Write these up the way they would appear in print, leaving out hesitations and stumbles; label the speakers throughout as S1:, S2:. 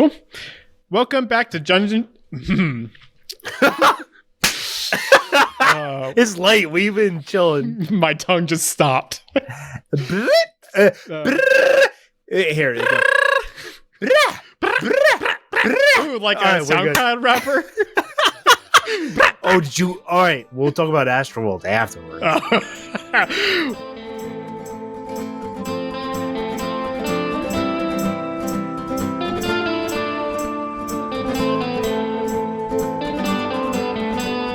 S1: Cool. Welcome back to Dungeon.
S2: It's late. We've been chilling.
S1: My tongue just stopped.
S2: Here it goes.
S1: Ooh, like a SoundCloud rapper.
S2: Oh, did you? All right, we'll talk about Astroworld afterwards.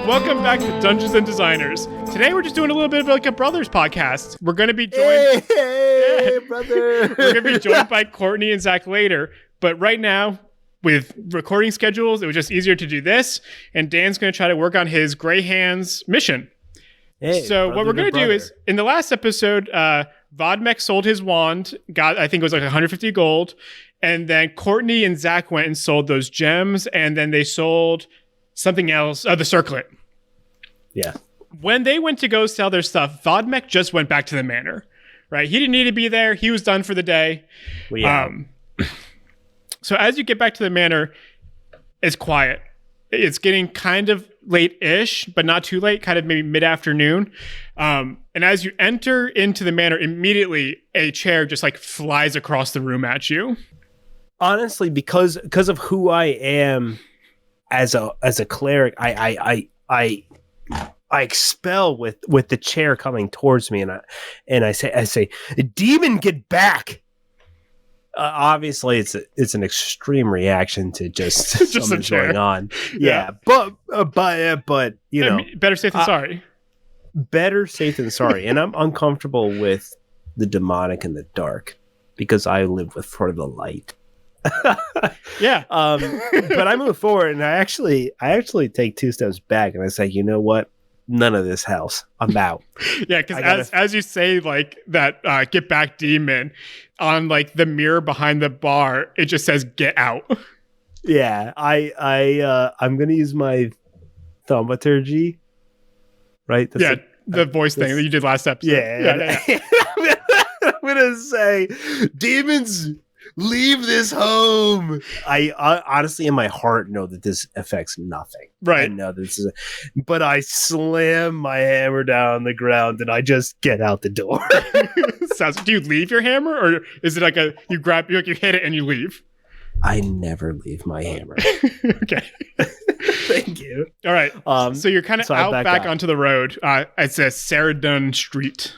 S1: Welcome back to Dungeons and Designers. Today we're just doing a little bit of like a brothers podcast. We're going to be joined.
S2: Hey, brother.
S1: We're going to be joined by Courtney and Zach later, but right now, with recording schedules, it was just easier to do this. And Dan's going to try to work on his Gray Hands mission.
S2: Hey,
S1: so what we're going to do is, in the last episode, Vodmek sold his wand, got, I think it was like 150 gold. And then Courtney and Zach went and sold those gems. And then they sold something else, the circlet.
S2: Yeah.
S1: When they went to go sell their stuff, Vodmek just went back to the manor, right? He didn't need to be there. He was done for the day.
S2: Well, yeah.
S1: So as you get back to the manor, it's quiet. It's getting kind of late-ish, but not too late, kind of maybe mid-afternoon. And as you enter into the manor, immediately a chair just like flies across the room at you.
S2: Honestly, because of who I am as a cleric, I expel with the chair coming towards me, and I say, "Demon, get back!" Obviously, it's an extreme reaction to just something's going on. Yeah, but you know,
S1: better safe than sorry.
S2: Better safe than sorry. And I'm uncomfortable with the demonic and the dark because I live for the light.
S1: Yeah.
S2: But I move forward, and I actually take 2 steps back, and I say, you know what? None of this house. I'm out.
S1: Yeah, because as you say like that, get back, demon, on like the mirror behind the bar, it just says get out.
S2: Yeah, I'm gonna use my thaumaturgy. Right?
S1: That's the voice thing that you did last episode.
S2: Yeah. I'm gonna say, demons, leave this home. I honestly, in my heart, know that this affects nothing.
S1: Right.
S2: I know this is, but I slam my hammer down on the ground and I just get out the door.
S1: Do you leave your hammer, or is it like you hit it and you leave?
S2: I never leave my hammer.
S1: Okay.
S2: Thank you.
S1: All right. So you're kind of out back onto the road. It's a Saradun street.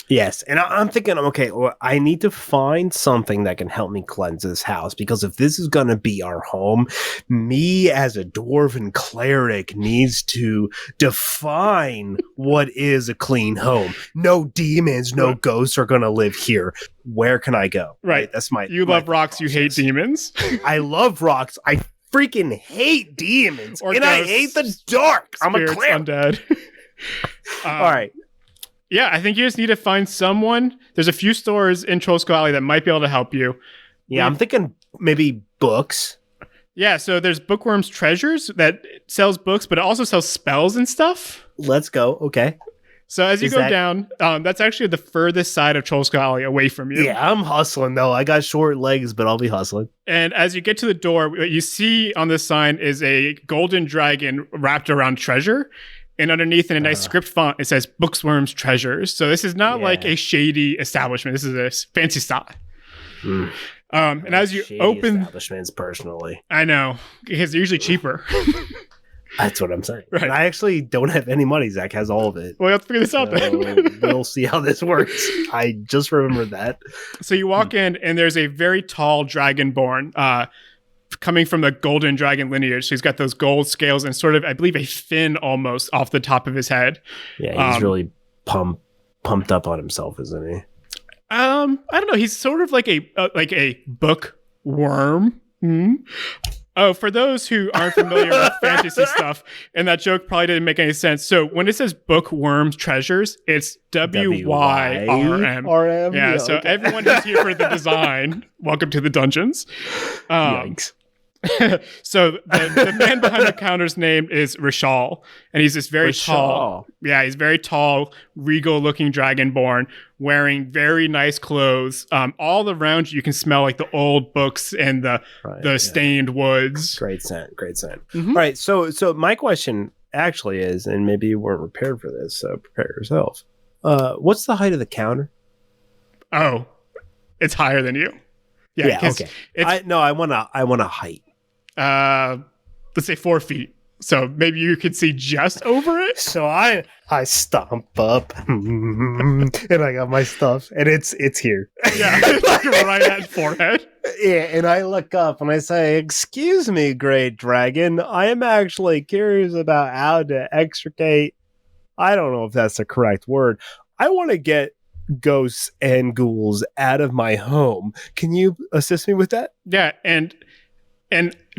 S2: Yes, and I'm thinking, okay, well, I need to find something that can help me cleanse this house, because if this is going to be our home, me as a dwarven cleric needs to define what is a clean home. No demons, no ghosts are going to live here. Where can I go?
S1: Right.
S2: That's my.
S1: You love rocks, you hate demons.
S2: I love rocks. I freaking hate demons, and I hate the dark. I'm a cleric.
S1: Undead.
S2: All right.
S1: Yeah, I think you just need to find someone. There's a few stores in Trollskull Alley that might be able to help you.
S2: Yeah, I'm thinking maybe books.
S1: Yeah, so there's Bookworm's Treasures that sells books, but it also sells spells and stuff.
S2: Let's go. Okay.
S1: So as you go down, that's actually the furthest side of Trollskull Alley away from you.
S2: Yeah, I'm hustling, though. I got short legs, but I'll be hustling.
S1: And as you get to the door, what you see on this sign is a golden dragon wrapped around treasure. And underneath in a nice script font, it says Bookworm's Treasures. So this is not like a shady establishment. This is a fancy style. And as you open
S2: establishments, personally,
S1: I know, because they're usually cheaper.
S2: That's what I'm saying.
S1: Right.
S2: And I actually don't have any money. Zach has all of it.
S1: Well, let's figure this out then.
S2: We'll see how this works. I just remembered that.
S1: So you walk in, and there's a very tall dragonborn coming from the golden dragon lineage. So he's got those gold scales and sort of, I believe, a fin almost off the top of his head.
S2: Yeah, he's really pumped up on himself, isn't he?
S1: I don't know. He's sort of like a bookworm. Oh, for those who aren't familiar with fantasy stuff, and that joke probably didn't make any sense. So when it says Bookworm's Treasures, it's WYRM.
S2: RM?
S1: Yeah, so everyone who's here for the design, welcome to the dungeons.
S2: Yikes.
S1: So the man behind the counter's name is Rishal, and he's this very tall. Yeah, he's very tall, regal-looking dragonborn, wearing very nice clothes. All around you can smell like the old books and the stained woods.
S2: Great scent.
S1: Mm-hmm.
S2: All right, so my question actually is, and maybe you weren't prepared for this, so prepare yourself. What's the height of the counter?
S1: Oh, it's higher than you. Yeah,
S2: okay. I want a height.
S1: Let's say 4 feet. So maybe you could see just over it.
S2: So I stomp up and I got my stuff and it's here.
S1: Yeah, like right at forehead.
S2: Yeah, and I look up and I say, "Excuse me, great dragon. I am actually curious about how to extricate. I don't know if that's the correct word. I want to get ghosts and ghouls out of my home. Can you assist me with that?"
S1: Yeah, and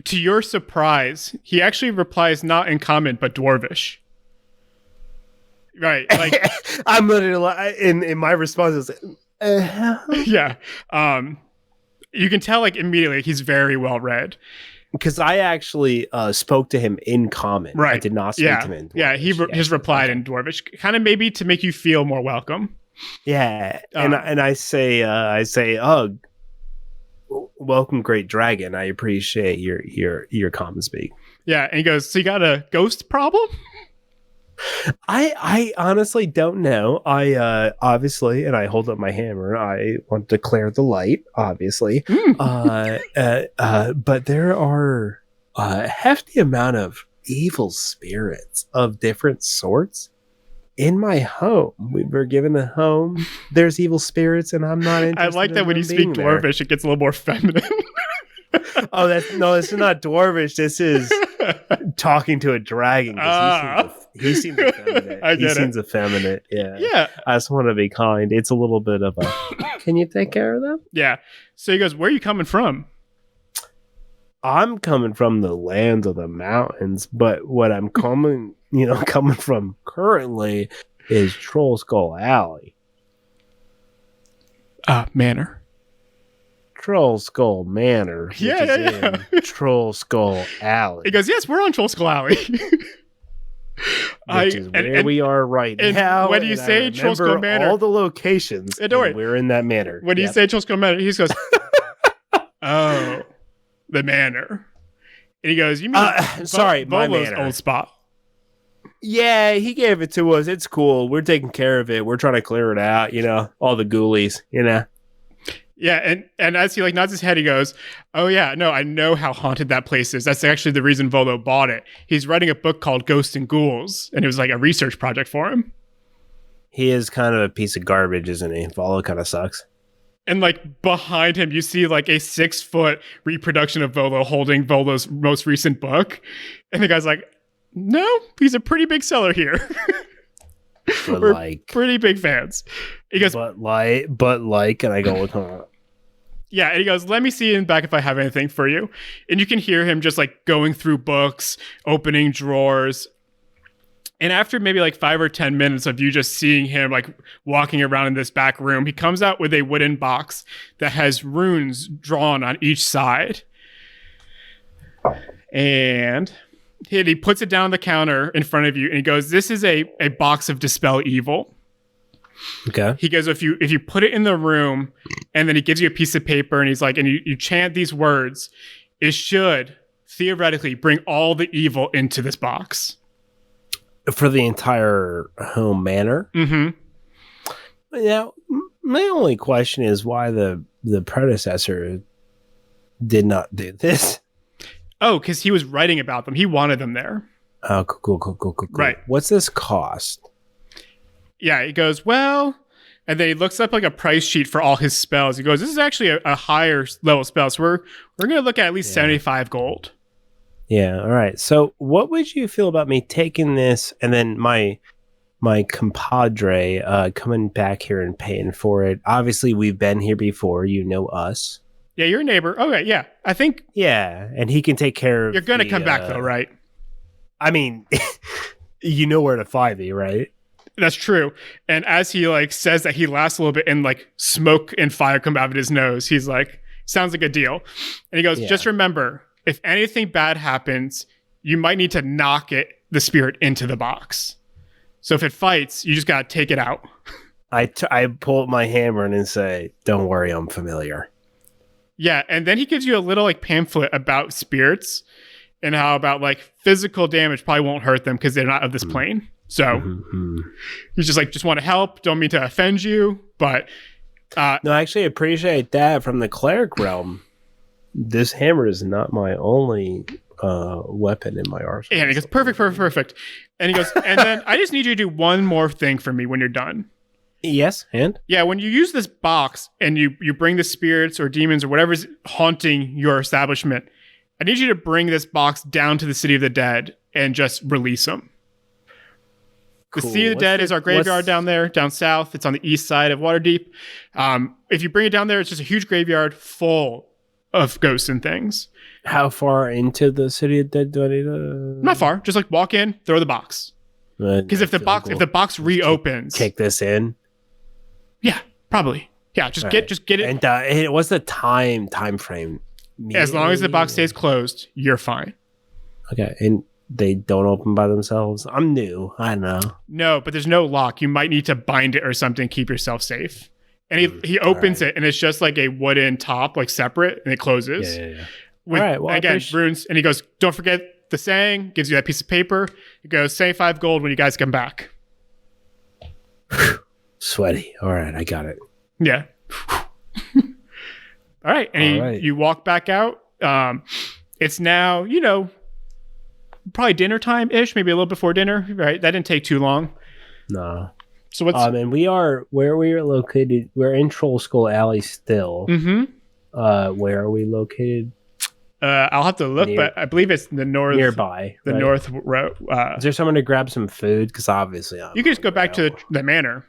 S1: to your surprise, he actually replies not in common but dwarvish. Right, like
S2: I'm literally in my response is
S1: yeah. You can tell like immediately he's very well read.
S2: Because I actually spoke to him in common.
S1: Right.
S2: I did not speak to him in dwarvish.
S1: Yeah, he just replied in dwarvish, kind of maybe to make you feel more welcome.
S2: Yeah, and I say, "Oh, welcome, great dragon. I appreciate your common speak."
S1: Yeah, and he goes, "So you got a ghost problem?"
S2: I honestly don't know. I obviously, and I hold up my hammer. I want to clear the light, obviously. But there are a hefty amount of evil spirits of different sorts in my home. We were given a home. There's evil spirits, and I'm not interested.
S1: I like that when you speak dwarvish, it gets a little more feminine.
S2: Oh, this is not dwarvish. This is talking to a dragon. He seems effeminate. He seems effeminate. Yeah.
S1: Yeah.
S2: I just want to be kind. It's a little bit of a, can you take care of them?
S1: Yeah. So he goes, "Where are you coming from?"
S2: I'm coming from the land of the mountains, but what I'm coming from currently is Troll Skull Alley.
S1: Manor.
S2: Troll Skull Manor.
S1: Yeah.
S2: Troll Skull Alley.
S1: He goes, "Yes, we're on Troll Skull Alley."
S2: Which is where we are right now.
S1: When you say Troll Skull Manor,
S2: all the locations,
S1: don't worry.
S2: We're in that manor.
S1: When you say Troll Skull Manor, he goes, "Oh, the manor." And he goes, "You mean
S2: sorry, my
S1: Volo's
S2: manor.
S1: old spot?"
S2: Yeah, he gave it to us. It's cool. We're taking care of it. We're trying to clear it out. All the ghoulies.
S1: Yeah, and as he like nods his head, he goes, "Oh yeah, no, I know how haunted that place is. That's actually the reason Volo bought it. He's writing a book called Ghosts and Ghouls, and it was like a research project for him."
S2: He is kind of a piece of garbage, isn't he? Volo kind of sucks.
S1: And like behind him, you see like a 6-foot reproduction of Volo holding Volo's most recent book, and the guy's like, "No, he's a pretty big seller here."
S2: But
S1: We're pretty big fans. He goes,
S2: but like, and I go, "Huh."
S1: Yeah, and he goes, "Let me see in the back if I have anything for you." And you can hear him just like going through books, opening drawers. And after maybe like 5 or 10 minutes of you just seeing him like walking around in this back room, he comes out with a wooden box that has runes drawn on each side. And he puts it down on the counter in front of you, and he goes, "This is a box of Dispel Evil."
S2: Okay.
S1: He goes, if you put it in the room, and then he gives you a piece of paper, and he's like, and you chant these words, it should theoretically bring all the evil into this box.
S2: For the entire home manor?
S1: Mm-hmm.
S2: Now, my only question is why the predecessor did not do this.
S1: Oh, because he was writing about them. He wanted them there.
S2: Oh, cool.
S1: Right.
S2: What's this cost?
S1: Yeah, he goes, "Well," and then he looks up like a price sheet for all his spells. He goes, "This is actually a higher level spell, so we're going to look at least 75 gold."
S2: Yeah, all right. So what would you feel about me taking this and then my compadre coming back here and paying for it? Obviously, we've been here before. You know us.
S1: Yeah, you're a neighbor. Okay, yeah. I think...
S2: Yeah, and he can take care of...
S1: You're going to come back, though, right?
S2: I mean, you know where to find me, right?
S1: That's true. And as he like says that, he laughs a little bit and like smoke and fire come out of his nose. He's like, "Sounds like a deal." And he goes, "Just remember, if anything bad happens, you might need to knock the spirit into the box. So if it fights, you just got to take it out.
S2: I pull up my hammer and say, "Don't worry, I'm familiar."
S1: Yeah, and then he gives you a little like pamphlet about spirits and how about like physical damage probably won't hurt them because they're not of this plane. So he's just want to help. Don't mean to offend you, but
S2: no, I actually appreciate that from the cleric realm. This hammer is not my only weapon in my arsenal.
S1: Yeah, and he goes, perfect. And he goes, and then I just need you to do one more thing for me when you're done.
S2: Yes, and?
S1: Yeah, when you use this box and you bring the spirits or demons or whatever's haunting your establishment, I need you to bring this box down to the City of the Dead and just release them. Cool. The City of the Dead is our graveyard down there, down south. It's on the east side of Waterdeep. If you bring it down there, it's just a huge graveyard full of ghosts and things.
S2: How far into the City of the Dead do I need to...
S1: Not far. Just like walk in, throw the box. Because if the box reopens...
S2: Kick this in?
S1: Yeah, probably. Yeah, just get it.
S2: And what's the time frame?
S1: As long as the box stays closed, you're fine.
S2: Okay, and they don't open by themselves? I'm new. I don't know.
S1: No, but there's no lock. You might need to bind it or something to keep yourself safe. And he opens it, and it's just like a wooden top, like separate, and it closes.
S2: Yeah.
S1: With,
S2: all right, well,
S1: again, runes. And he goes, don't forget the saying, gives you that piece of paper. It goes, say 5 gold when you guys come back.
S2: Sweaty. All right, I got it.
S1: Yeah. All right. And you walk back out. It's now, probably dinner time-ish, maybe a little before dinner, right? That didn't take too long.
S2: No.
S1: So what's...
S2: and where we are located, we're in Troll Skull Alley still.
S1: Mm-hmm.
S2: Where are we located?
S1: I'll have to look, but I believe it's the north...
S2: Nearby.
S1: The
S2: right?
S1: north road.
S2: Is there someone to grab some food? Because obviously...
S1: you can just go back to the manor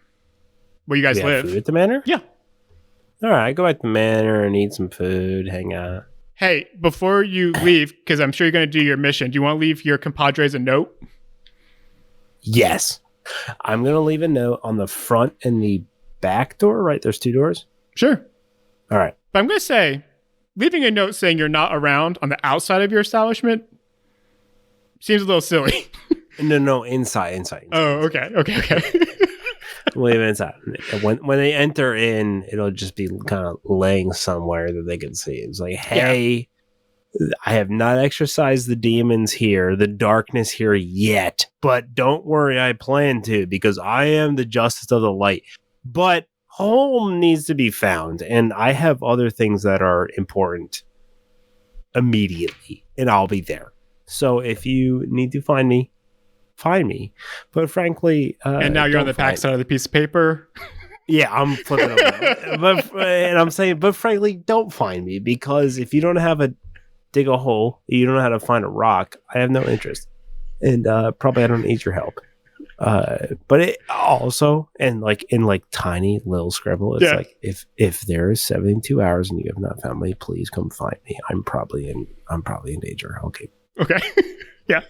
S1: where you guys live.
S2: Food at the manor?
S1: Yeah.
S2: All right, go back to the manor and eat some food, hang out.
S1: Hey, before you leave, because I'm sure you're going to do your mission, do you want to leave your compadres a note?
S2: Yes. I'm going to leave a note on the front and the back door, right? There's 2 doors?
S1: Sure.
S2: All right.
S1: But I'm going to say, leaving a note saying you're not around on the outside of your establishment seems a little silly.
S2: No, inside.
S1: Oh, okay.
S2: Leave it inside. When they enter in, it'll just be kind of laying somewhere that they can see. It's like, hey, I have not exorcised the demons here, the darkness here yet, but don't worry, I plan to, because I am the justice of the light. But home needs to be found, and I have other things that are important immediately, and I'll be there. So if you need to find me, but frankly,
S1: and now you're on the back side of the piece of paper.
S2: Yeah, I'm flipping over. And I'm saying, but frankly, don't find me, because if you don't have dig a hole, you don't know how to find a rock, I have no interest, and probably I don't need your help. But it also, and like in like tiny little scribble, it's like if there is 72 hours and you have not found me, please come find me. I'm probably in danger. Okay.
S1: Yeah.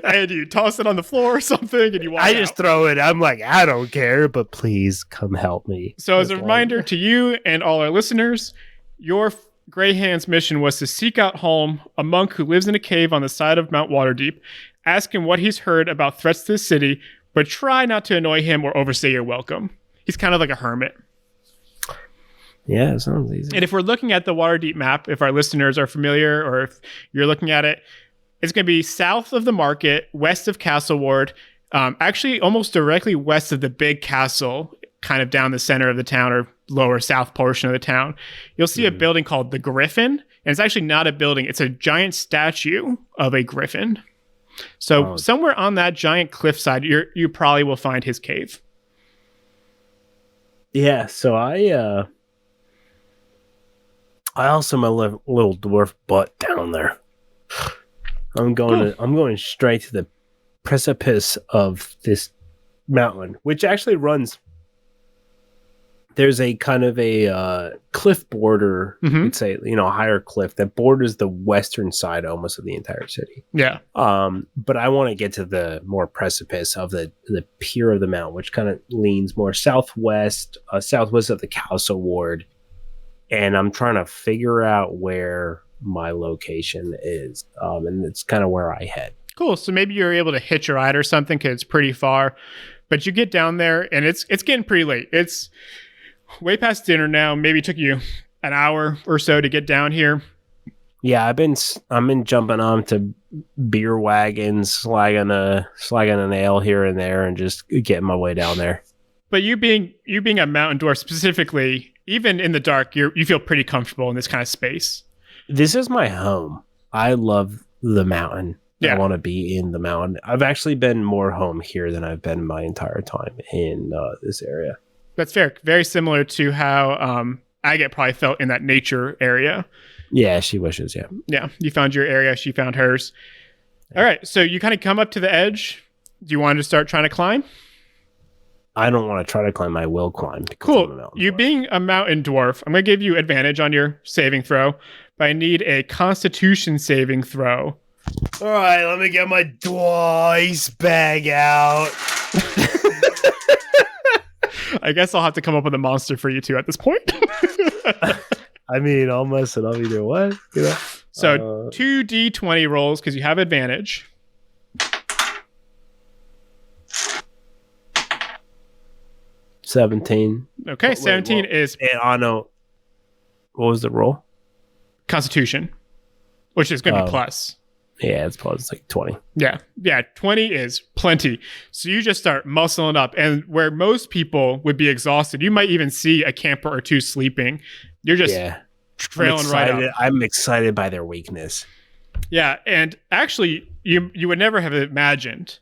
S1: And you toss it on the floor or something, and you walk
S2: I just
S1: out.
S2: throw it. I'm like, I don't care, but please come help me.
S1: So as a reminder to you and all our listeners, your Greyhand's mission was to seek out Holm, a monk who lives in a cave on the side of Mount Waterdeep. Ask him what he's heard about threats to the city, but try not to annoy him or overstay your welcome. He's kind of like a hermit.
S2: Yeah, it sounds easy.
S1: And if we're looking at the Waterdeep map, if our listeners are familiar, or if you're looking at it, it's going to be south of the market, west of Castle Ward, actually almost directly west of the big castle, kind of down the center of the town or lower south portion of the town. You'll see a building called the Griffin, and it's actually not a building. It's a giant statue of a griffin. So somewhere on that giant cliffside, you probably will find his cave.
S2: Yeah, so I also my little dwarf butt down there. I'm going straight to the precipice of this mountain, which actually runs. There's a kind of a cliff border, you'd say, a higher cliff that borders the western side almost of the entire city.
S1: Yeah.
S2: But I want to get to the more precipice of the pier of the mountain, which kind of leans more southwest of the Castle Ward. And I'm trying to figure out where my location is, and it's kind of where I head.
S1: Cool. So maybe you're able to hitch a ride or something because it's pretty far. But you get down there and it's getting pretty late. It's way past dinner now. Maybe it took you an hour or so to get down here.
S2: Yeah, I've been jumping on to beer wagons, slagging a nail here and there, and just getting my way down there.
S1: But you being a mountain dwarf specifically, even in the dark, you feel pretty comfortable in this kind of space.
S2: This is my home. I love the mountain.
S1: Yeah.
S2: I want to be in the mountain. I've actually been more home here than I've been my entire time in this area.
S1: That's fair. Very similar to how Agate probably felt in that nature area.
S2: Yeah, she wishes, yeah.
S1: Yeah, you found your area. She found hers. All right, so you kind of come up to the edge. Do you want to start trying to climb?
S2: I don't want to try to climb. I will climb.
S1: Cool. You being a mountain dwarf, I'm going to give you advantage on your saving throw, but I need a Constitution saving throw.
S2: All right, let me get my dice bag out.
S1: I guess I'll have to come up with a monster for you two at this point.
S2: I mean, I'll mess it up either way. You know?
S1: So 2d20 rolls because you have advantage.
S2: $17.
S1: Okay, 17 is...
S2: I know. What was the roll?
S1: Constitution, which is going to be plus.
S2: Yeah, it's plus like 20.
S1: Yeah, 20 is plenty. So you just start muscling up, and where most people would be exhausted, you might even see a camper or two sleeping. You're just trailing right up.
S2: I'm excited by their weakness.
S1: Yeah, and actually, you would never have imagined,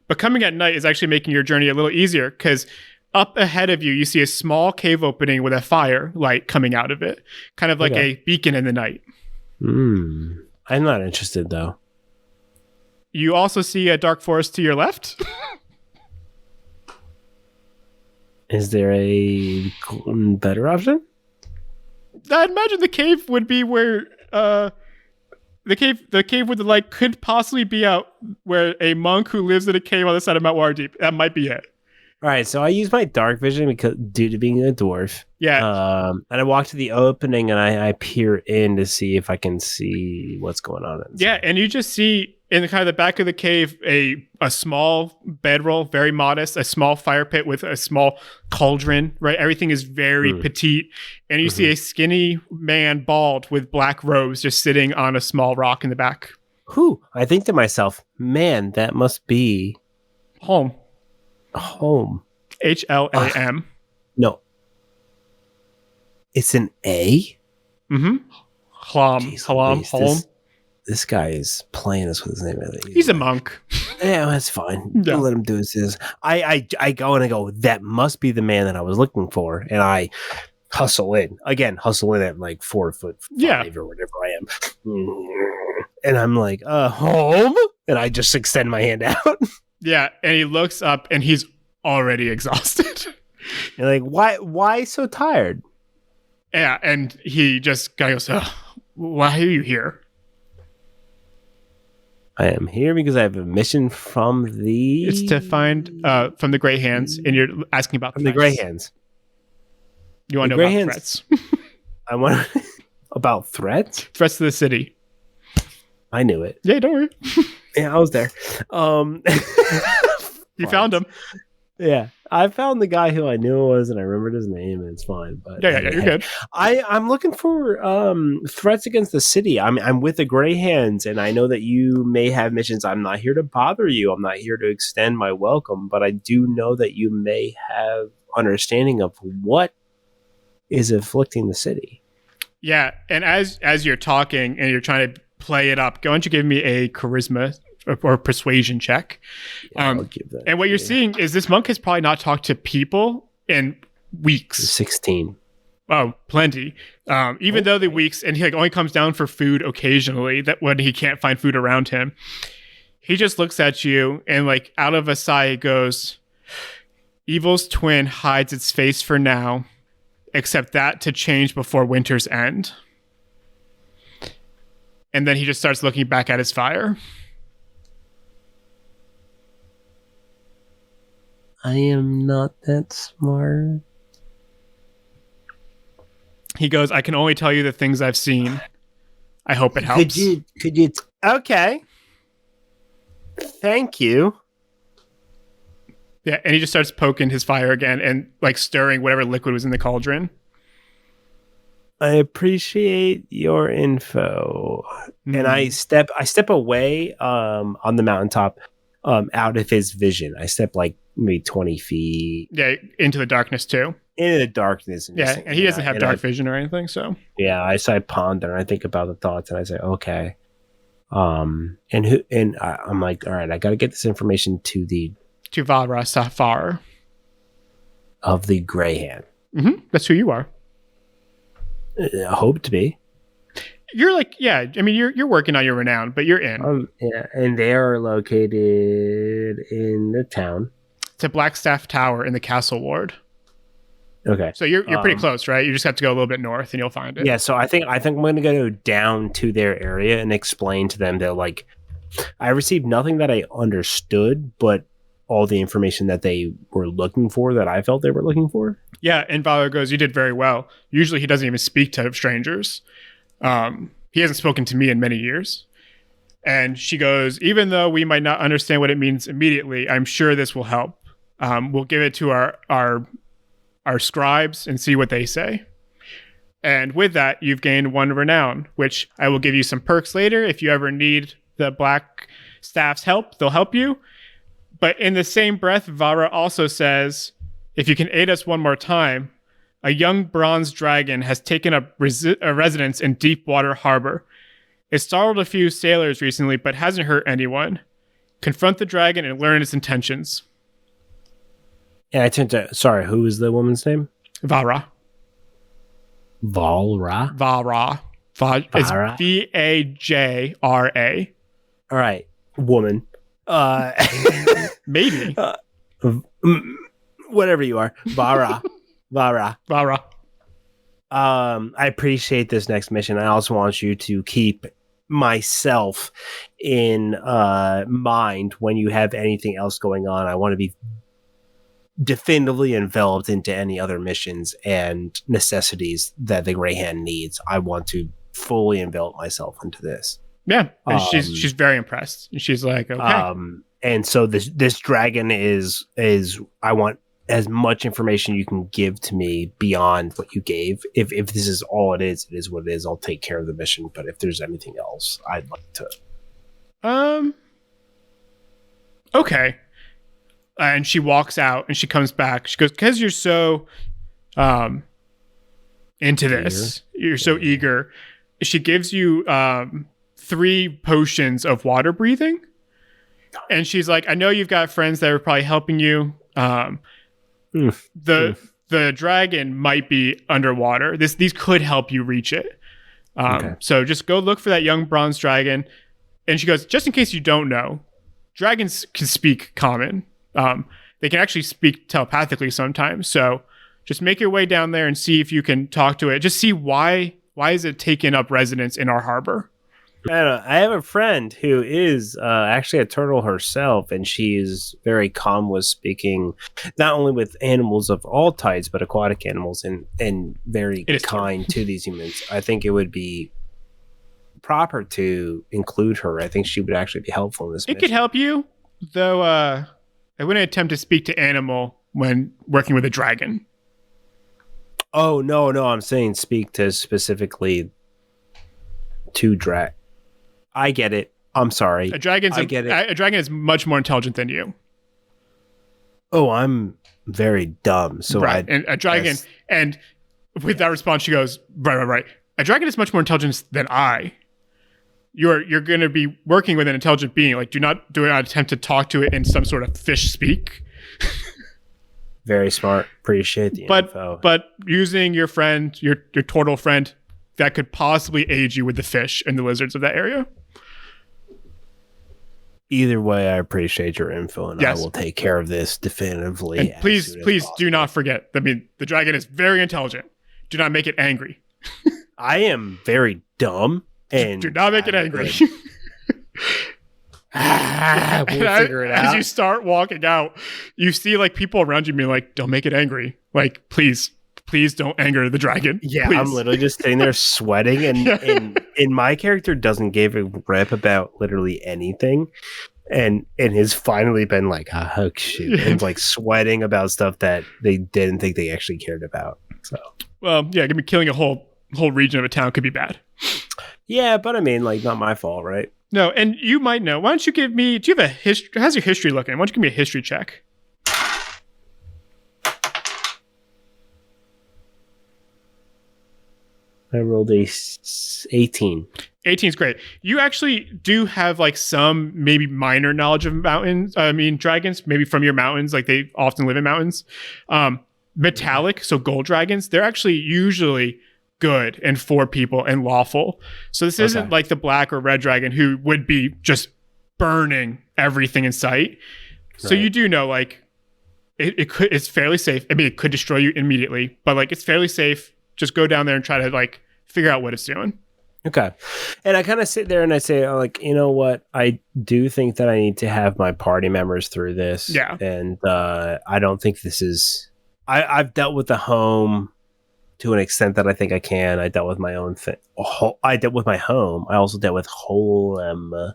S1: but coming at night is actually making your journey a little easier because up ahead of you, you see a small cave opening with a fire light coming out of it, kind of like a beacon in the night.
S2: I'm not interested, though.
S1: You also see a dark forest to your left.
S2: Is there a better option?
S1: I'd imagine the cave would be where the cave with the light could possibly be out where a monk who lives in a cave on the side of Mount Waterdeep. That might be it.
S2: All right, so I use my dark vision because due to being a dwarf.
S1: Yeah.
S2: And I walk to the opening and I peer in to see if I can see what's going on inside.
S1: Yeah, and you just see in the kind of the back of the cave a small bedroll, very modest, a small fire pit with a small cauldron, right? Everything is very petite. And you see a skinny man, bald, with black robes just sitting on a small rock in the back.
S2: I think to myself, man, that must be...
S1: Home. HLAM.
S2: No. It's an A?
S1: Mm-hmm. Home.
S2: This guy is playing us with his name.
S1: He's a monk.
S2: Yeah, that's fine. Yeah. Let him do his. I go and I go, that must be the man that I was looking for. And I hustle in. Again, hustle in at like 4'5" or whatever I am. And I'm like, home? And I just extend my hand out.
S1: Yeah, and he looks up and he's already exhausted.
S2: You're like, why so tired?
S1: Yeah, and he just goes, why are you here?
S2: I am here because I have a mission from the...
S1: It's to find from the Grey Hands, and you're asking about
S2: from the Grey Hands.
S1: You want to know about threats?
S2: I want about threats?
S1: Threats to the city.
S2: I knew it.
S1: Yeah, don't worry.
S2: Yeah, I was there.
S1: You found him.
S2: Yeah, I found the guy who I knew it was, and I remembered his name, and it's fine. But
S1: yeah, you're good.
S2: I'm looking for threats against the city. I'm with the Grey Hands, and I know that you may have missions. I'm not here to bother you. I'm not here to extend my welcome, but I do know that you may have understanding of what is afflicting the city.
S1: Yeah, and as you're talking and you're trying to play it up, why don't you give me a charisma or persuasion check?
S2: I'll give that.
S1: And what you're seeing is this monk has probably not talked to people in weeks.
S2: 16.
S1: Oh, plenty. Even though the weeks, and he only comes down for food occasionally, that when he can't find food around him, he just looks at you and out of a sigh he goes, "Evil's twin hides its face for now, except that to change before winter's end." And then he just starts looking back at his fire.
S2: I am not that smart.
S1: He goes, "I can only tell you the things I've seen. I hope it helps.
S2: Could you? Okay. Thank you.
S1: Yeah, and he just starts poking his fire again and like stirring whatever liquid was in the cauldron.
S2: I appreciate your info. And I step away on the mountaintop out of his vision. I step like maybe 20 feet.
S1: Yeah, into the darkness too.
S2: Into the darkness. And
S1: and he doesn't have dark vision or anything, so.
S2: Yeah, I ponder and I think about the thoughts and I say, okay. I'm like, all right, I got to get this information to
S1: Vara Safar
S2: of the Greyhand.
S1: That's who you are.
S2: Hope to be.
S1: You're like, yeah. I mean, you're working on your renown, but you're in.
S2: Yeah, and they are located in the town.
S1: It's a Blackstaff Tower in the Castle Ward.
S2: Okay,
S1: so you're pretty close, right? You just have to go a little bit north, and you'll find it.
S2: Yeah, so I think I'm going to go down to their area and explain to them that like I received nothing that I understood, but all the information that they were looking for, that I felt they were looking for.
S1: Yeah, and Valor goes, you did very well. Usually he doesn't even speak to strangers. He hasn't spoken to me in many years. And she goes, even though we might not understand what it means immediately, I'm sure this will help. We'll give it to our scribes and see what they say. And with that, you've gained 1 renown, which I will give you some perks later. If you ever need the Black Staff's help, they'll help you. But in the same breath, Vara also says, if you can aid us one more time, a young bronze dragon has taken up a residence in Deepwater Harbor. It startled a few sailors recently, but hasn't hurt anyone. Confront the dragon and learn its intentions.
S2: And I turned to, sorry, who is the woman's name?
S1: Vara.
S2: Valra?
S1: Vara. It's Vajra.
S2: All right, woman.
S1: Maybe.
S2: Whatever you are. Vara. I appreciate this next mission. I also want you to keep myself in mind when you have anything else going on. I want to be definitively enveloped into any other missions and necessities that the Greyhand needs. I want to fully envelop myself into this.
S1: Yeah, and she's very impressed. She's like, okay.
S2: And so this dragon is I want as much information you can give to me beyond what you gave. If this is all it is what it is. I'll take care of the mission. But if there's anything else, I'd like to.
S1: Okay. And she walks out and she comes back. She goes, because you're so into this, you're so eager. She gives you 3 potions of water breathing. And she's like, I know you've got friends that are probably helping you. The dragon might be underwater. These could help you reach it. So just go look for that young bronze dragon. And she goes, just in case you don't know, dragons can speak common. They can actually speak telepathically sometimes. So just make your way down there and see if you can talk to it. Just see why is it taking up residence in our harbor?
S2: I have a friend who is actually a turtle herself, and she's very calm with speaking, not only with animals of all types, but aquatic animals, and very kind to these humans. I think it would be proper to include her. I think she would actually be helpful in this mission.
S1: It could help you, though I wouldn't attempt to speak to animal when working with a dragon.
S2: Oh, no, I'm saying speak to specifically to I get it. I'm sorry.
S1: A dragon is much more intelligent than you.
S2: Oh, I'm very dumb. So
S1: right. And a dragon, and with that response, she goes, right. A dragon is much more intelligent than I. You're going to be working with an intelligent being. Like, do not attempt to talk to it in some sort of fish speak.
S2: Very smart. Appreciate the info.
S1: But using your friend, your turtle friend, that could possibly aid you with the fish and the lizards of that area.
S2: Either way, I appreciate your info, and
S1: yes.
S2: I will take care of this definitively.
S1: And please do not forget. I mean, the dragon is very intelligent. Do not make it angry.
S2: I am very dumb, and
S1: do not make it angry.
S2: We'll figure it out.
S1: As you start walking out, you see like people around you being like, "Don't make it angry. Like, please please don't anger the dragon.
S2: Yeah,
S1: please.
S2: I'm literally just sitting there sweating, and my character doesn't give a rip about literally anything, and has finally been like, oh shoot, and like sweating about stuff that they didn't think they actually cared about. So, well,
S1: yeah, gonna be killing a whole region of a town could be bad.
S2: Yeah, but I mean, like, not my fault, right?
S1: No, and you might know. Why don't you give me? Do you have a history? How's your history looking? Why don't you give me a history check?
S2: I rolled a 18.
S1: 18 is great. You actually do have like some maybe minor knowledge of mountains. I mean, dragons, maybe from your mountains. Like they often live in mountains. Metallic, so gold dragons, they're actually usually good and for people and lawful. So this isn't like the black or red dragon who would be just burning everything in sight. So you do know like it's fairly safe. I mean, it could destroy you immediately, but like it's fairly safe. Just go down there and try to like figure out what it's doing.
S2: Okay. And I kind of sit there and I say, like, you know what? I do think that I need to have my party members through this.
S1: Yeah.
S2: And I don't think this is... I've dealt with the home to an extent that I think I can. I dealt with my own thing. I dealt with my home. I also dealt with Holem to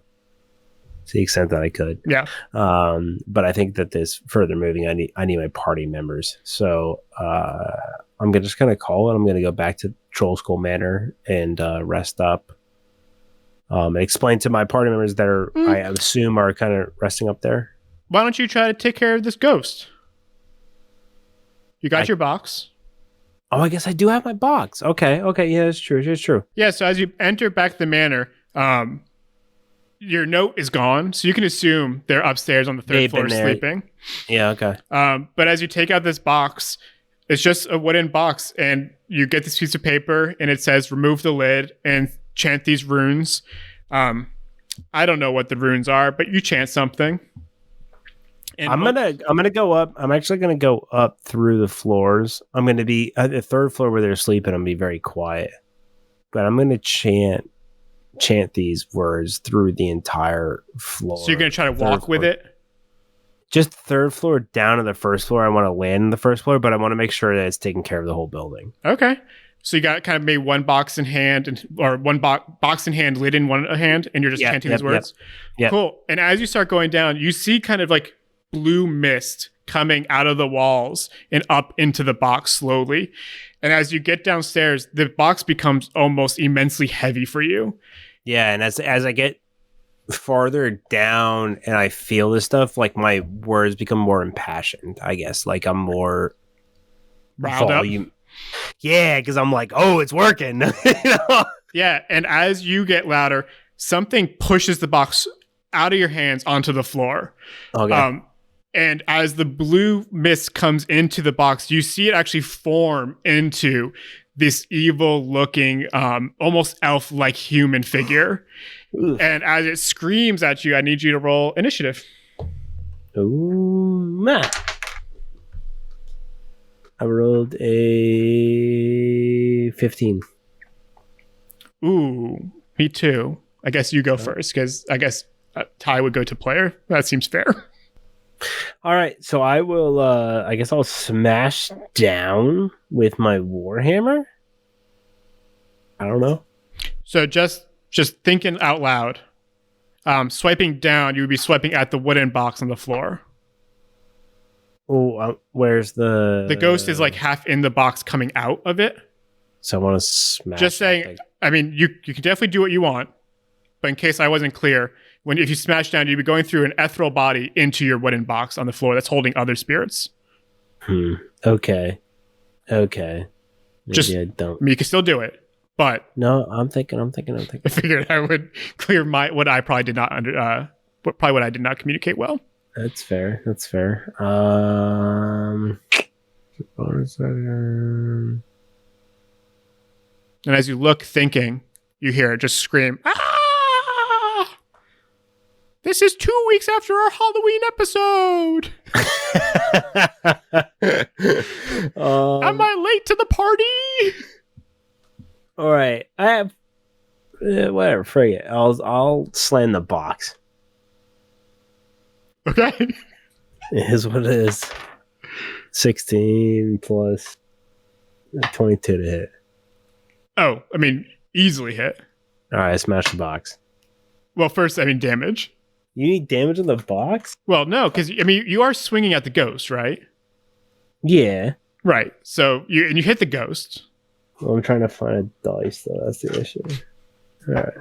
S2: the extent that I could.
S1: Yeah.
S2: But I think that this further moving, I need my party members. So I'm just going to call it. I'm going to go back to Troll Skull Manor and rest up. Explain to my party members that are, I assume, are kind of resting up there.
S1: Why don't you try to take care of this ghost? You got your box.
S2: Oh, I guess I do have my box. Okay. Yeah, that's true. It's true.
S1: Yeah, so as you enter back the manor, your note is gone, so you can assume they're upstairs on the third floor sleeping.
S2: Yeah, okay.
S1: But as you take out this box, it's just a wooden box, and you get this piece of paper, and it says, remove the lid and chant these runes. I don't know what the runes are, but you chant something. And
S2: I'm gonna go up. I'm actually gonna go up through the floors. I'm gonna be at the third floor where they're sleeping. I'm gonna be very quiet, but I'm gonna chant these words through the entire floor.
S1: So you're gonna try to walk with it?
S2: Just third floor down to the first floor. I want to land in the first floor, but I want to make sure that it's taking care of the whole building.
S1: Okay. So you got kind of maybe one box in hand, or one box in hand, lid in one hand, and you're just chanting these words?
S2: Yeah.
S1: Cool. And as you start going down, you see kind of like blue mist coming out of the walls and up into the box slowly. And as you get downstairs, the box becomes almost immensely heavy for you.
S2: Yeah, and as I get farther down and I feel this stuff, like my words become more impassioned, I guess. Like I'm more
S1: riled up.
S2: Yeah, because I'm like, oh, it's working.
S1: Yeah, and as you get louder, something pushes the box out of your hands onto the floor.
S2: Okay.
S1: And as the blue mist comes into the box, you see it actually form into this evil-looking, almost elf-like human figure. And as it screams at you, I need you to roll initiative.
S2: Ooh, man. I rolled a 15.
S1: Ooh, me too. I guess you go first, because I guess Ty would go to player. That seems fair.
S2: All right, so I will, I guess I'll smash down with my Warhammer. I don't know.
S1: So just thinking out loud, swiping down, you would be swiping at the wooden box on the floor.
S2: Oh, where's the
S1: ghost is like half in the box coming out of it.
S2: So I want to smash.
S1: Just saying, I mean, you can definitely do what you want, but in case I wasn't clear, if you smash down, you'd be going through an ethereal body into your wooden box on the floor that's holding other spirits.
S2: Okay. Maybe
S1: I don't. I mean, you can still do it, but
S2: no, I'm thinking.
S1: I figured I would clear what I probably did not what I did not communicate well.
S2: That's fair.
S1: And as you look, thinking, you hear it just scream, "Ah! This is 2 weeks after our Halloween episode. Am I late to the party?"
S2: All right, I have whatever. Frig it. I'll slam the box.
S1: Okay,
S2: It is what it is. 16 plus 22 to hit.
S1: Oh, I mean, easily hit.
S2: All right, smash the box.
S1: Well, first, I mean, damage.
S2: You need damage on the box?
S1: Well, no, because, I mean, you are swinging at the ghost, right?
S2: Yeah.
S1: Right. So, you hit the ghost.
S2: Well, I'm trying to find a dice, though. That's the issue. All right.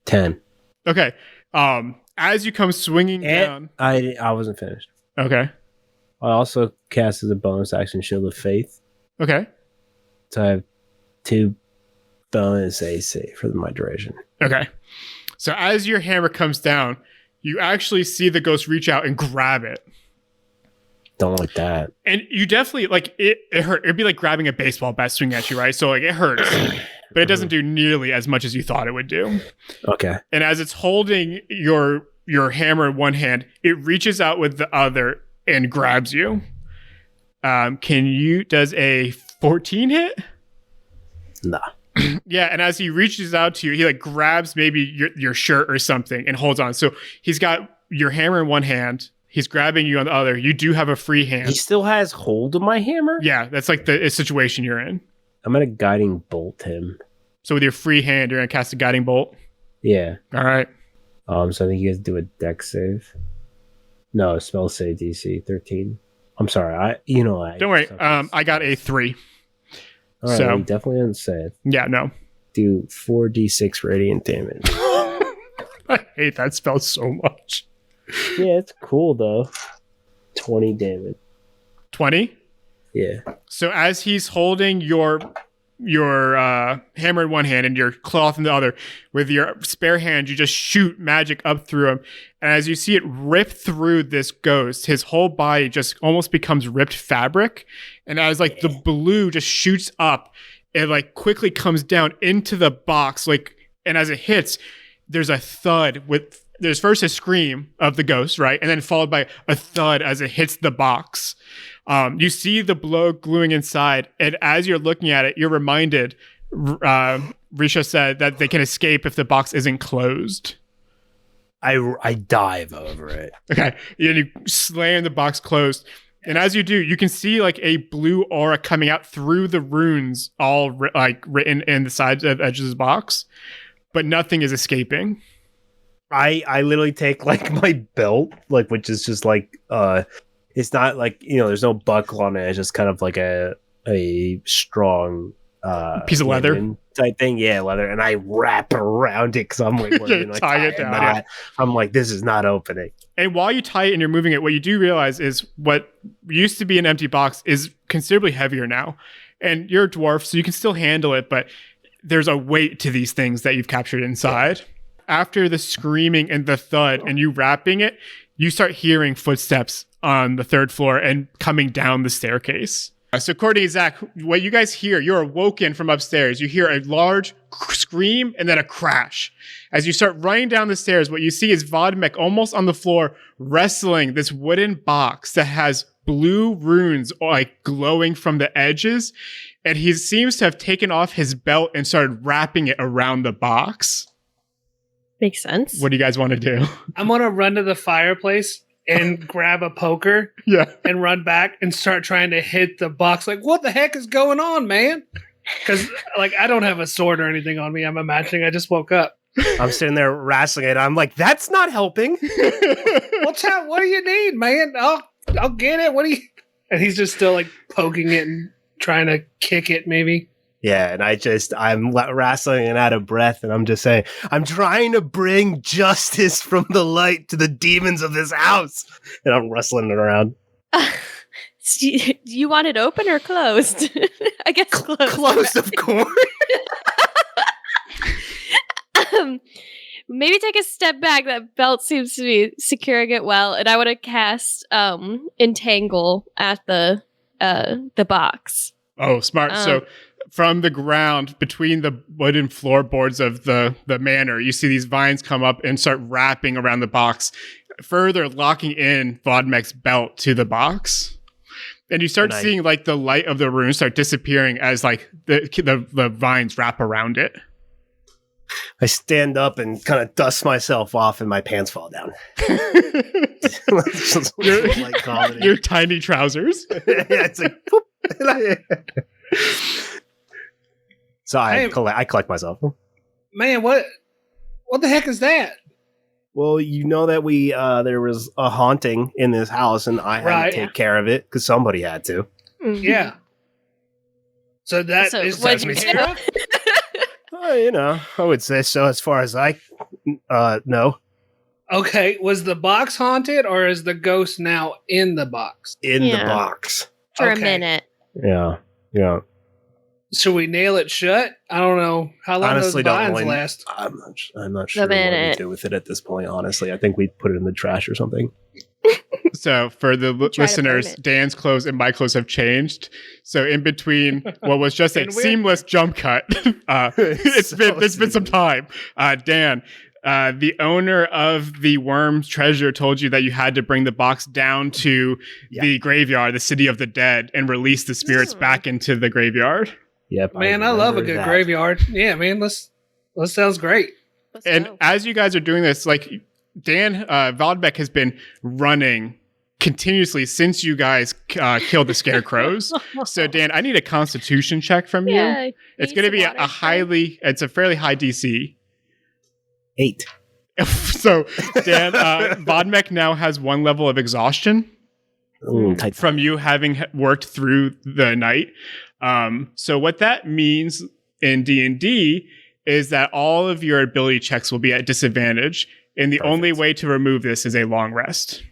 S2: 10.
S1: Okay. As you come swinging down.
S2: I wasn't finished.
S1: Okay.
S2: I also cast as a bonus action Shield of Faith.
S1: Okay.
S2: So I have 2 bonus AC for my duration.
S1: Okay. So as your hammer comes down, you actually see the ghost reach out and grab it.
S2: Don't like that.
S1: And you definitely, like, it hurt. It'd be like grabbing a baseball bat swinging at you, right? So, like, it hurts. But it doesn't do nearly as much as you thought it would do.
S2: Okay.
S1: And as it's holding your hammer in one hand, it reaches out with the other and grabs you. Does a 14 hit?
S2: Nah.
S1: Yeah, and as he reaches out to you, he like grabs maybe your shirt or something and holds on. So he's got your hammer in one hand. He's grabbing you on the other. You do have a free hand.
S2: He still has hold of my hammer?
S1: Yeah, that's like the situation you're in.
S2: I'm going to guiding bolt him.
S1: So with your free hand, you're going to cast a guiding bolt?
S2: Yeah.
S1: All right.
S2: So I think you guys do a dex save. No, spell save DC 13. I'm sorry.
S1: Don't worry. I got a 3.
S2: All right,
S1: so
S2: well, definitely unsaved.
S1: Yeah, no.
S2: Do 4d6 radiant damage.
S1: I hate that spell so much.
S2: Yeah, it's cool though. 20 damage.
S1: 20?
S2: Yeah.
S1: So as he's holding your hammer in one hand and your cloth in the other, with your spare hand, you just shoot magic up through him. And as you see it rip through this ghost, his whole body just almost becomes ripped fabric. And as like the blue just shoots up, it like quickly comes down into the box. Like, and as it hits, there's a thud there's first a scream of the ghost, right? And then followed by a thud as it hits the box. You see the blow gluing inside, and as you're looking at it, you're reminded, Risha said that they can escape if the box isn't closed.
S2: I dive over it.
S1: Okay, and you slam the box closed, and as you do, you can see like a blue aura coming out through the runes, all written in the sides of edges of the box, but nothing is escaping.
S2: I literally take like my belt, like, which is just like it's not like, there's no buckle on it. It's just kind of like a strong
S1: piece of leather
S2: type thing. Yeah, leather. And I wrap around it because I'm like,
S1: tie it down. Yeah.
S2: I'm like, this is not opening.
S1: And while you tie it and you're moving it, what you do realize is what used to be an empty box is considerably heavier now. And you're a dwarf, so you can still handle it, but there's a weight to these things that you've captured inside. Yeah. After the screaming and the thud and you wrapping it, you start hearing footsteps on the 3rd floor and coming down the staircase. So according to Zach, what you guys hear, you're awoken from upstairs. You hear a large scream and then a crash. As you start running down the stairs, what you see is Vodmek almost on the floor wrestling this wooden box that has blue runes like glowing from the edges. And he seems to have taken off his belt and started wrapping it around the box.
S3: Makes sense.
S1: What do you guys want to do?
S4: I'm going to run to the fireplace and grab a poker and run back and start trying to hit the box. Like, what the heck is going on, man? Because, like, I don't have a sword or anything on me. I'm imagining I just woke up.
S2: I'm sitting there wrestling it. I'm like, that's not helping.
S4: What do you need, man? I'll get it. What do you... And he's just still, like, poking it and trying to kick it, maybe.
S2: Yeah, and I'm wrestling and out of breath, and I'm just saying, I'm trying to bring justice from the light to the demons of this house. And I'm wrestling it around.
S3: You want it open or closed? I guess closed.
S2: Closed, of course.
S3: Maybe take a step back. That belt seems to be securing it well. And I want to cast Entangle at the box.
S1: Oh, smart. So from the ground between the wooden floorboards of the manor, you see these vines come up and start wrapping around the box, further locking in Vodmek's belt to the box. And you start seeing like the light of the rune start disappearing as like the vines wrap around it.
S2: I stand up and kind of dust myself off, and my pants fall down.
S1: Your tiny trousers.
S2: Yeah, it's like, so I collect myself.
S4: Man, what the heck is that?
S2: Well, you know that there was a haunting in this house, and I had to take care of it because somebody had to.
S3: Mhm.
S4: Yeah. So that is
S3: what'd you
S4: Sesame
S3: do?
S4: Street?
S2: I would say so as far as I know.
S4: Okay, was the box haunted, or is the ghost now in the box?
S2: In the
S3: Yeah.
S2: box.
S3: For
S4: Okay.
S3: a minute.
S2: Yeah.
S4: Should we nail it shut? I don't know how long
S2: Honestly,
S4: those
S2: don't
S4: vines
S2: know.
S4: last.
S2: I'm not sure what we
S3: minute.
S2: do with it at this point, honestly. I think we put it in the trash or something.
S1: So for the
S3: Try to
S1: listeners,
S3: burn it.
S1: Dan's clothes and my clothes have changed. So in between what was just a
S4: And we're-
S1: seamless jump cut, it's been some
S2: seamless.
S1: time. Dan, the owner of the Worm's Treasure told you that you had to bring the box down to the graveyard, the city of the dead, and release the spirits back into the graveyard.
S2: Yep.
S4: Man, I love a
S2: remember
S4: good
S2: that.
S4: graveyard. Yeah, man, that sounds great.
S3: Let's
S1: And
S3: go.
S1: as you guys are doing this, like Dan, Vodmek has been running continuously since you guys killed the scarecrows. So Dan, I need a constitution check from you.
S3: Yeah,
S1: It's
S3: need
S1: going to
S3: some
S1: be
S3: water.
S1: it's a fairly high DC.
S2: 8.
S1: So Dan, Vodmek now has 1 level of exhaustion
S2: Tight.
S1: from you having worked through the night. So what that means in D&D is that all of your ability checks will be at disadvantage, and the only way to remove this is a long rest.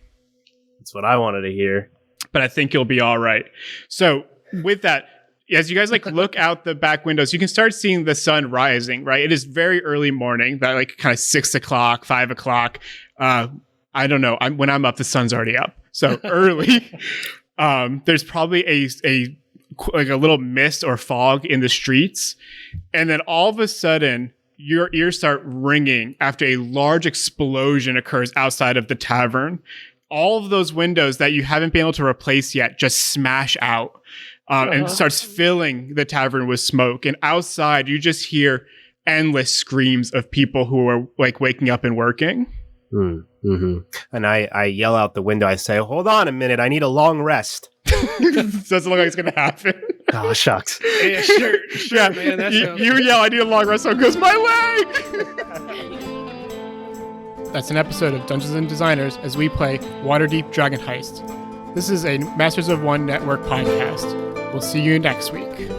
S2: That's what I wanted to hear.
S1: But I think you'll be all right. So with that, as you guys look out the back windows, you can start seeing the sun rising, right? It is very early morning, that kind of 6 o'clock, 5 o'clock. I don't know. When I'm up, the sun's already up. So early. There's probably a little mist or fog in the streets. And then all of a sudden, your ears start ringing after a large explosion occurs outside of the tavern. All of those windows that you haven't been able to replace yet just smash out and starts filling the tavern with smoke. And outside, you just hear endless screams of people who are waking up and working.
S2: Mm-hmm. And I yell out the window. I say, "Hold on a minute. I need a long rest."
S1: Doesn't look like it's going to happen.
S2: Oh, shucks.
S4: Yeah, sure,
S1: Yeah,
S4: man. That sounds-
S1: you yell, "I need a long rest." So goes my leg. That's an episode of Dungeons and Designers as we play Waterdeep Dragon Heist. This is a Masters of One Network podcast. We'll see you next week.